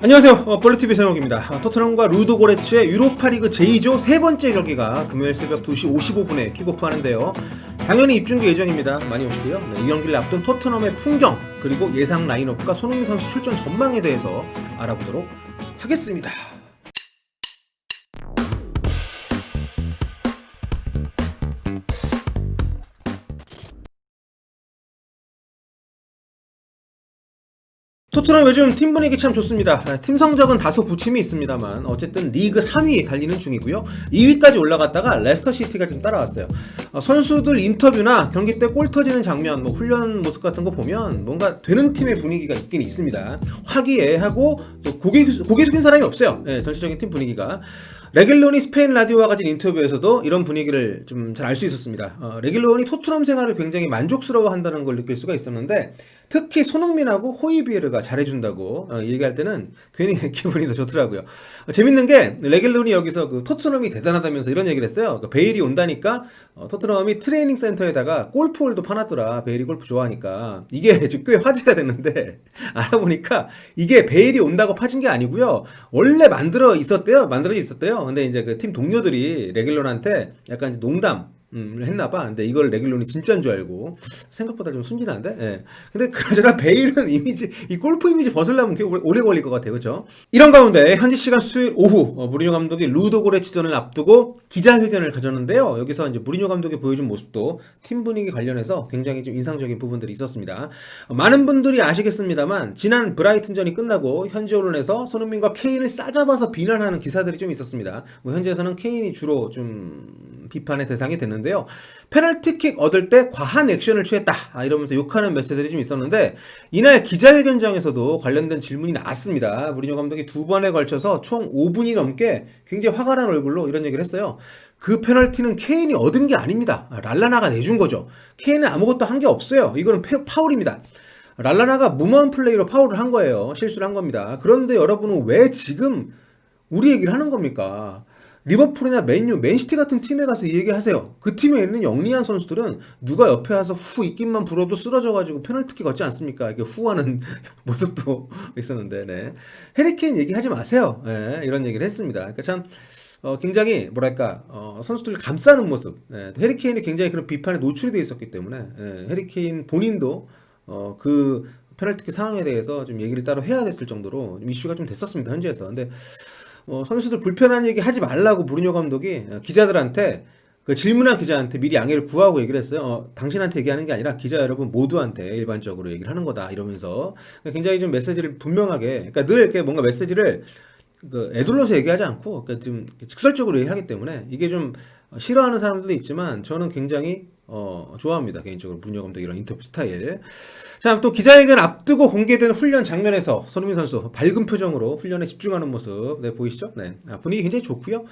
안녕하세요. 볼리TV 세목입니다. 토트넘과 루도 고레츠의 유로파리그 제2조 세 번째 경기가 금요일 새벽 2시 55분에 킥오프하는데요. 당연히 입중계 예정입니다. 많이 오시고요. 이 경기를 앞둔 토트넘의 풍경 그리고 예상 라인업과 손흥민 선수 출전 전망에 대해서 알아보도록 하겠습니다. 토트넘 요즘 팀 분위기 참 좋습니다. 팀 성적은 다소 부침이 있습니다만 어쨌든 리그 3위 달리는 중이고요. 2위까지 올라갔다가 레스터시티가 지금 따라왔어요. 선수들 인터뷰나 경기 때 골 터지는 장면, 훈련 모습 같은 거 보면 뭔가 되는 팀의 분위기가 있긴 있습니다. 화기애애하고 또 고개 숙인 사람이 없어요. 전체적인 팀 분위기가. 레길론이 스페인 라디오와 가진 인터뷰에서도 이런 분위기를 좀 잘 알 수 있었습니다. 레길론이 토트넘 생활을 굉장히 만족스러워한다는 걸 느낄 수가 있었는데 특히 손흥민하고 호이비에르가 잘해준다고 얘기할 때는 괜히 기분이 더 좋더라고요. 재밌는 게 레길론이 여기서 그 토트넘이 대단하다면서 이런 얘기를 했어요. 베일이 온다니까 토트넘이 트레이닝 센터에다가 골프홀도 파놨더라. 베일이 골프 좋아하니까. 이게 꽤 화제가 됐는데 알아보니까 이게 베일이 온다고 파진 게 아니고요. 원래 만들어져 있었대요. 근데 이제 그 팀 동료들이 레길론한테 약간 이제 농담 했나봐. 근데 이걸 레길론이 진짜인 줄 알고 생각보다 좀 순진한데. 예. 근데 그나저나 베일은 이미지 이 골프 이미지 벗으려면 꽤 오래 걸릴 것 같아요. 그렇죠? 이런 가운데 현지 시간 수요일 오후 무리뉴 감독이 루도 고레츠전을 앞두고 기자회견을 가졌는데요. 여기서 이제 무리뉴 감독이 보여준 모습도 팀 분위기 관련해서 굉장히 좀 인상적인 부분들이 있었습니다. 많은 분들이 아시겠습니다만 지난 브라이튼전이 끝나고 현지 언론에서 손흥민과 케인을 싸잡아서 비난하는 기사들이 좀 있었습니다. 현지에서는 케인이 주로 좀 비판의 대상이 됐는데 페널티킥 얻을 때 과한 액션을 취했다 이러면서 욕하는 메시지들이 좀 있었는데 이날 기자회견장에서도 관련된 질문이 나왔습니다. 무리뉴 감독이 두 번에 걸쳐서 총 5분이 넘게 굉장히 화가 난 얼굴로 이런 얘기를 했어요. 그 페널티는 케인이 얻은 게 아닙니다. 랄라나가 내준 거죠. 케인은 아무것도 한 게 없어요. 이거는 파울입니다. 랄라나가 무모한 플레이로 파울을 한 거예요. 실수를 한 겁니다. 그런데 여러분은 왜 지금 우리 얘기를 하는 겁니까? 리버풀이나 맨유, 맨시티 같은 팀에 가서 이 얘기 하세요. 그 팀에 있는 영리한 선수들은 누가 옆에 와서 후 입김만 불어도 쓰러져가지고 페널티킥 얻지 않습니까? 이렇게 후하는 모습도 있었는데, 네. 해리케인 얘기하지 마세요. 네, 이런 얘기를 했습니다. 그러니까 참, 굉장히, 뭐랄까, 선수들을 감싸는 모습. 네, 해리케인이 굉장히 그런 비판에 노출이 되어 있었기 때문에, 네, 해리케인 본인도, 그 페널티킥 상황에 대해서 좀 얘기를 따로 해야 됐을 정도로 좀 이슈가 좀 됐었습니다. 현지에서. 근데, 선수들 불편한 얘기 하지 말라고 무리뉴 감독이 기자들한테 그 질문한 기자한테 미리 양해를 구하고 얘기를 했어요. 당신한테 얘기하는 게 아니라 기자 여러분 모두한테 일반적으로 얘기를 하는 거다 이러면서 굉장히 좀 메시지를 분명하게 그러니까 늘 이렇게 뭔가 메시지를 그 애둘러서 얘기하지 않고 그러니까 좀 직설적으로 얘기하기 때문에 이게 좀 싫어하는 사람들도 있지만 저는 굉장히 좋아합니다. 개인적으로 무리뉴 감독 이런 인터뷰 스타일. 자, 또 기자회견 앞두고 공개된 훈련 장면에서 손흥민 선수 밝은 표정으로 훈련에 집중하는 모습 보이시죠? 네. 분위기 굉장히 좋고요.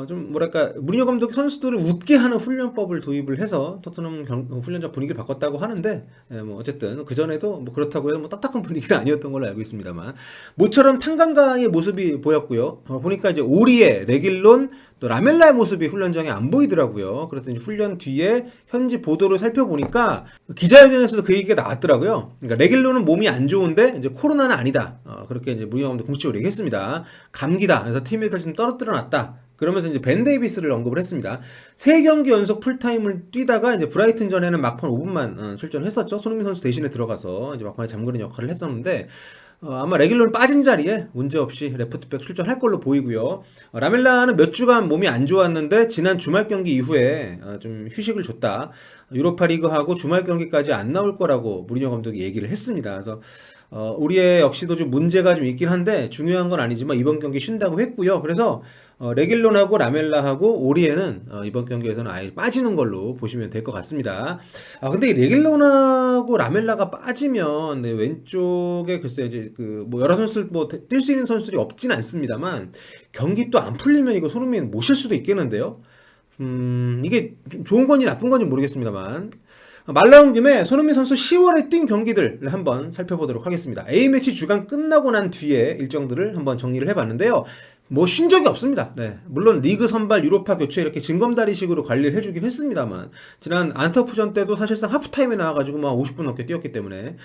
좀 뭐랄까 무리뉴 감독이 선수들을 웃게 하는 훈련법을 도입을 해서 토트넘 훈련장 분위기를 바꿨다고 하는데 뭐 어쨌든 그 전에도 뭐 그렇다고 해서 뭐 딱딱한 분위기는 아니었던 걸로 알고 있습니다만 모처럼 탄강가의 모습이 보였고요. 보니까 이제 오리에 레길론 또 라멜라의 모습이 훈련장에 안 보이더라고요. 그랬더니 훈련 뒤에 현지 보도를 살펴보니까 기자회견에서도 그 얘기가 나왔더라고요. 그러니까 레길론은 몸이 안 좋은데 이제 코로나는 아니다. 그렇게 이제 무리뉴 감독 공식적으로 얘기했습니다. 감기다. 그래서 팀 일을 좀 떨어뜨려놨다. 그러면서 이제 벤 데이비스를 언급을 했습니다. 3경기 연속 풀타임을 뛰다가 이제 브라이튼 전에는 막판 5분만 출전을 했었죠. 손흥민 선수 대신에 들어가서 이제 막판에 잠그는 역할을 했었는데 아마 레길론 빠진 자리에 문제없이 레프트백 출전할 걸로 보이고요. 라멜라는 몇 주간 몸이 안 좋았는데 지난 주말 경기 이후에 좀 휴식을 줬다. 유로파 리그하고 주말 경기까지 안 나올 거라고 무리뉴 감독이 얘기를 했습니다. 그래서 우리의 역시도 좀 문제가 좀 있긴 한데 중요한 건 아니지만 이번 경기 쉰다고 했고요. 그래서 레길론하고 라멜라하고 오리에는 이번 경기에서는 아예 빠지는 걸로 보시면 될 것 같습니다. 근데 이 레길론하고 라멜라가 빠지면 네, 왼쪽에 글쎄 이제 그 뭐 여러 선수들 뭐 뛸 수 있는 선수들이 없진 않습니다만 경기 또 안 풀리면 이거 손흥민 모실 수도 있겠는데요. 이게 좀 좋은 건지 나쁜 건지 모르겠습니다만 말 나온 김에 손흥민 선수 10월에 뛴 경기들을 한번 살펴보도록 하겠습니다. A매치 주간 끝나고 난 뒤에 일정들을 한번 정리를 해봤는데요. 뭐 쉰 적이 없습니다. 네. 물론 리그 선발 유로파 교체 이렇게 징검다리식으로 관리를 해주긴 했습니다만 지난 안터프전 때도 사실상 하프타임에 나와가지고 막 50분 넘게 뛰었기 때문에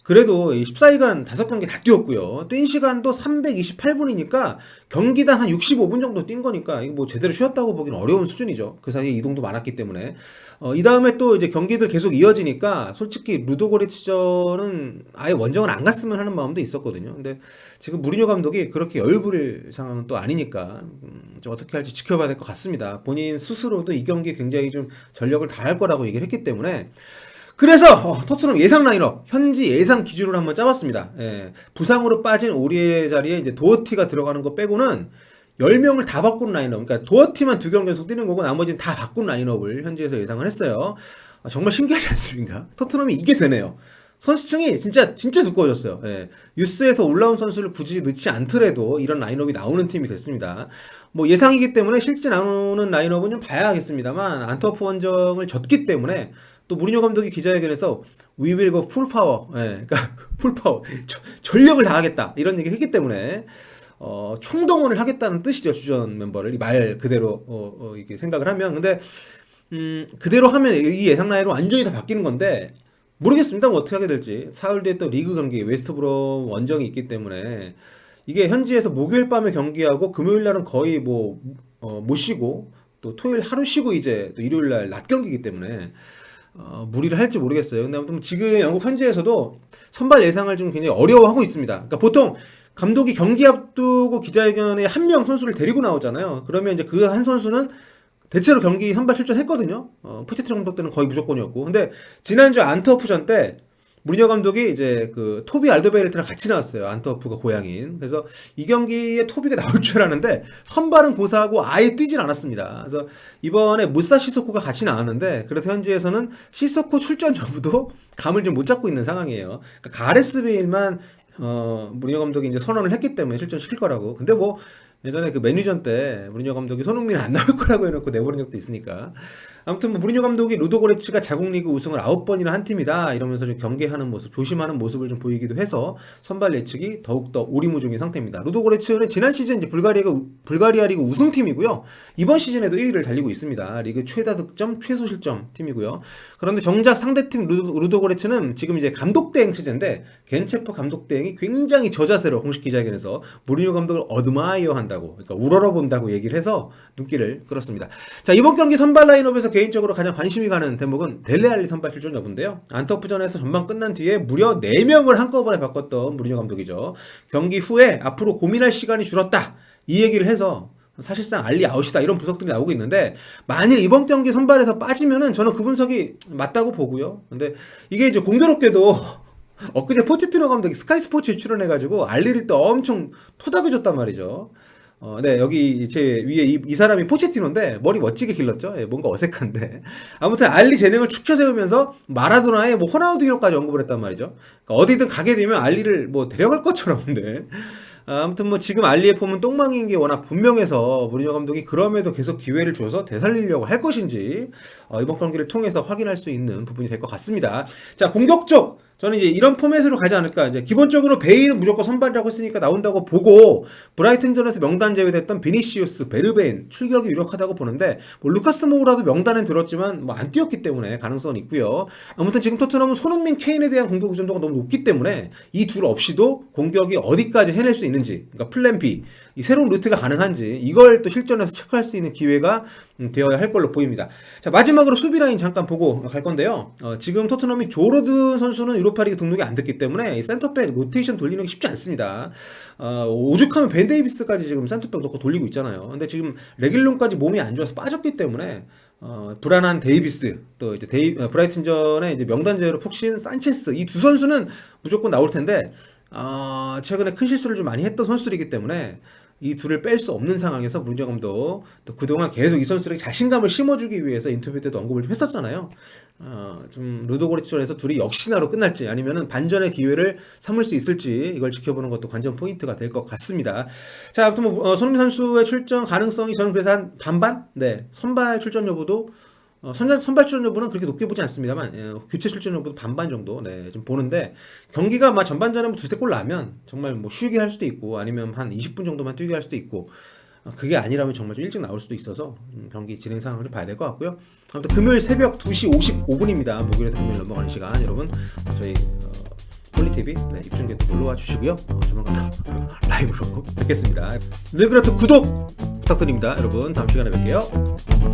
그래도 14일간 5경기 다 뛰었고요. 뛴 시간도 328분이니까 경기당 한 65분 정도 뛴 거니까 이거 뭐 제대로 쉬었다고 보기는 어려운 수준이죠. 그 사이에 이동도 많았기 때문에. 이 다음에 또 이제 경기들 계속 이어지니까 솔직히 루도고레츠전은 아예 원정을 안 갔으면 하는 마음도 있었거든요. 근데 지금 무리뉴 감독이 그렇게 여유 부릴 상황은 또 아니니까 좀 어떻게 할지 지켜봐야 될 것 같습니다. 본인 스스로도 이 경기에 굉장히 좀 전력을 다할 거라고 얘기를 했기 때문에 그래서 토트넘 예상 라인업 현지 예상 기준으로 한번 짜봤습니다. 예, 부상으로 빠진 오리의 자리에 이제 도어티가 들어가는 거 빼고는 10명을 다 바꾼 라인업, 그러니까 도어티만 2경기 연속 뛰는 거고 나머지는 다 바꾼 라인업을 현지에서 예상을 했어요. 정말 신기하지 않습니까? 토트넘이 이게 되네요. 선수층이 진짜 두꺼워졌어요. 예. 유스에서 올라온 선수를 굳이 넣지 않더라도 이런 라인업이 나오는 팀이 됐습니다. 뭐 예상이기 때문에 실제 나오는 라인업은 좀 봐야겠습니다만 안트워프 원정을 졌기 때문에 또 무리뉴 감독이 기자회견에서 We will go full power, 예, 그러니까 full power, 전력을 다하겠다 이런 얘기를 했기 때문에 총동원을 하겠다는 뜻이죠. 주전 멤버를 말 그대로 이렇게 생각을 하면. 근데 그대로 하면 이 예상 라인으로 완전히 다 바뀌는 건데 모르겠습니다. 뭐 어떻게 하게 될지. 사흘 뒤에 또 리그 경기 웨스트브롬 원정이 있기 때문에 이게 현지에서 목요일 밤에 경기하고 금요일 날은 거의 뭐 못 쉬고 또 토요일 하루 쉬고 이제 또 일요일 날 낮 경기이기 때문에 무리를 할지 모르겠어요. 근데 아무튼 지금 영국 현지에서도 선발 예상을 좀 굉장히 어려워하고 있습니다. 그러니까 보통 감독이 경기 앞두고 기자회견에 한 명 선수를 데리고 나오잖아요. 그러면 이제 그 한 선수는 대체로 경기 선발 출전했거든요. 포체티노 감독 때는 거의 무조건이었고. 근데 지난주 안트워프전 때 무리뉴 감독이 이제 그 토비 알더베이르트랑 같이 나왔어요. 안트워프가 고향인. 그래서 이 경기에 토비가 나올 줄 알았는데 선발은 고사하고 아예 뛰진 않았습니다. 그래서 이번에 무사 시소코가 같이 나왔는데 그래서 현지에서는 시소코 출전 여부도 감을 좀 못 잡고 있는 상황이에요. 그러니까 가레스 베일만 무리뉴 감독이 이제 선언을 했기 때문에 출전시킬 거라고. 근데 뭐 예전에 그 맨유전 때 무리뉴 감독이 손흥민 안 나올 거라고 해놓고 내버린 적도 있으니까. 아무튼 뭐 무리뉴 감독이 루도고레츠가 자국리그 우승을 9번이나 한 팀이다 이러면서 좀 경계하는 모습, 조심하는 모습을 좀 보이기도 해서 선발 예측이 더욱더 오리무중인 상태입니다. 루도고레츠는 지난 시즌 이제 불가리아 리그 우승팀이고요. 이번 시즌에도 1위를 달리고 있습니다. 리그 최다 득점, 최소 실점 팀이고요. 그런데 정작 상대팀 루도고레츠는 지금 이제 감독 대행 체제인데 겐체프 감독 대행이 굉장히 저자세로 공식 기자회견에서 무리뉴 감독을 어드마이어 한다고, 그러니까 우러러본다고 얘기를 해서 눈길을 끌었습니다. 자, 이번 경기 선발 라인업에서 개인적으로 가장 관심이 가는 대목은 델레알리 선발 출전 여부인데요. 안터프전에서 전반 끝난 뒤에 무려 4명을 한꺼번에 바꿨던 무리뉴 감독이죠. 경기 후에 앞으로 고민할 시간이 줄었다 이 얘기를 해서 사실상 알리 아웃이다 이런 분석들이 나오고 있는데 만일 이번 경기 선발에서 빠지면은 저는 그 분석이 맞다고 보고요. 근데 이게 이제 공교롭게도 엊그제 포체티노 감독이 스카이 스포츠에 출연해가지고 알리를 또 엄청 토닥여줬단 말이죠. 네, 여기 제 위에 이 사람이 포체티노인데 머리 멋지게 길렀죠. 예, 뭔가 어색한데 아무튼 알리 재능을 축혀 세우면서 마라도나의 뭐 호나우두ኞ까지 언급을 했단 말이죠. 그러니까 어디든 가게 되면 알리를 뭐 데려갈 것처럼. 근데 아무튼 뭐 지금 알리의 폼은 똥망인 게 워낙 분명해서 무리뉴 감독이 그럼에도 계속 기회를 줘서 되살리려고 할 것인지 이번 경기를 통해서 확인할 수 있는 부분이 될 것 같습니다. 자, 공격 쪽 저는 이제 이런 포맷으로 가지 않을까. 이제 기본적으로 베일은 무조건 선발이라고 했으니까 나온다고 보고 브라이튼전에서 명단 제외됐던 비니시우스, 베르베인 출격이 유력하다고 보는데 뭐 루카스 모우라도 명단엔 들었지만 뭐 안 뛰었기 때문에 가능성은 있고요. 아무튼 지금 토트넘은 손흥민, 케인에 대한 공격 의존도가 너무 높기 때문에 이 둘 없이도 공격이 어디까지 해낼 수 있는지, 그러니까 플랜 B, 이 새로운 루트가 가능한지 이걸 또 실전에서 체크할 수 있는 기회가 되어야 할 걸로 보입니다. 자, 마지막으로 수비 라인 잠깐 보고 갈 건데요. 지금 토트넘이 조로든 선수는 유로파리그 등록이 안 됐기 때문에 센터백 로테이션 돌리는 게 쉽지 않습니다. 오죽하면 벤 데이비스까지 지금 센터백 넣고 돌리고 있잖아요. 근데 지금 레길론까지 몸이 안 좋아서 빠졌기 때문에 불안한 데이비스, 또 이제 브라이튼전에 이제 명단 제외로 푹 쉰 산체스, 이 두 선수는 무조건 나올 텐데 최근에 큰 실수를 좀 많이 했던 선수들이기 때문에 이 둘을 뺄 수 없는 상황에서 무리뉴 감독 또 그동안 계속 이 선수들에게 자신감을 심어주기 위해서 인터뷰 때도 언급을 좀 했었잖아요. 좀 루도고레츠전에서 둘이 역시나로 끝날지 아니면은 반전의 기회를 삼을 수 있을지 이걸 지켜보는 것도 관전 포인트가 될 것 같습니다. 자, 아무튼 뭐 손흥민 선수의 출전 가능성이 저는 그래서 한 반반? 네, 선발 출전 여부도 선발 출전 여부는 그렇게 높게 보지 않습니다만 교체 출전 여부도 반반 정도 좀 보는데 경기가 막 전반전에 뭐 두세 골 나면 정말 뭐 쉬게 할 수도 있고 아니면 한 20분 정도만 뛰게 할 수도 있고 그게 아니라면 정말 좀 일찍 나올 수도 있어서 경기 진행 상황을 좀 봐야 될 것 같고요. 아무튼 금요일 새벽 2시 55분입니다. 목요일에서 금요일 넘어가는 시간 여러분 저희 TV 입중계 또 놀러와 주시고요. 조만간 또 라이브로 뵙겠습니다. 르그라트 구독 부탁드립니다. 여러분 다음 시간에 뵐게요.